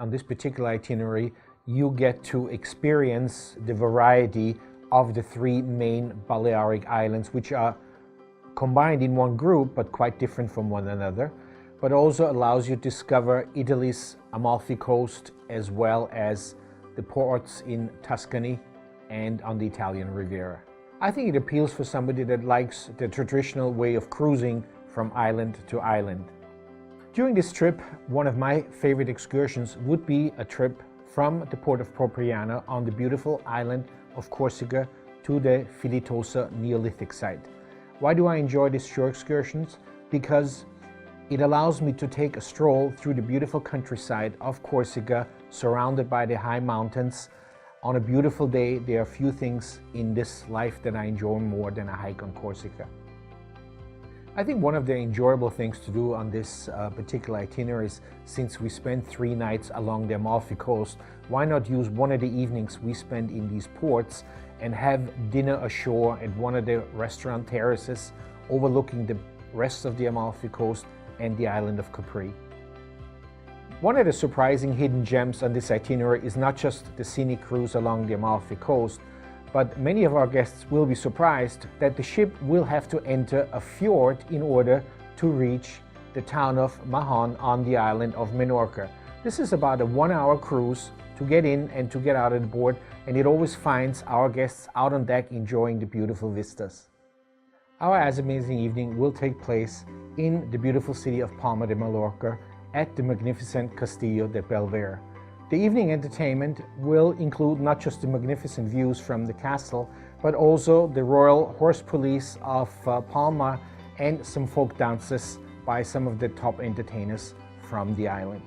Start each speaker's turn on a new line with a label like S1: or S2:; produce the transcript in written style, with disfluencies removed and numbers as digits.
S1: On this particular itinerary, you get to experience the variety of the three main Balearic Islands, which are combined in one group but quite different from one another, but also allows you to discover Italy's Amalfi Coast as well as the ports in Tuscany and on the Italian Riviera. I think it appeals for somebody that likes the traditional way of cruising from island to island. During this trip, one of my favorite excursions would be a trip from the port of Propriano on the beautiful island of Corsica to the Filitosa Neolithic site. Why do I enjoy these shore excursions? Because it allows me to take a stroll through the beautiful countryside of Corsica, surrounded by the high mountains. On a beautiful day, there are few things in this life that I enjoy more than a hike on Corsica. I think one of the enjoyable things to do on this particular itinerary is, since we spent 3 nights along the Amalfi Coast, why not use one of the evenings we spend in these ports and have dinner ashore at one of the restaurant terraces overlooking the rest of the Amalfi Coast and the island of Capri. One of the surprising hidden gems on this itinerary is not just the scenic cruise along the Amalfi Coast, but many of our guests will be surprised that the ship will have to enter a fjord in order to reach the town of Mahon on the island of Menorca. This is about a 1-hour cruise to get in and to get out on board, and it always finds our guests out on deck enjoying the beautiful vistas. Our As Amazing evening will take place in the beautiful city of Palma de Mallorca at the magnificent Castillo de Belver. The evening entertainment will include not just the magnificent views from the castle, but also the Royal Horse Police of Palma and some folk dances by some of the top entertainers from the island.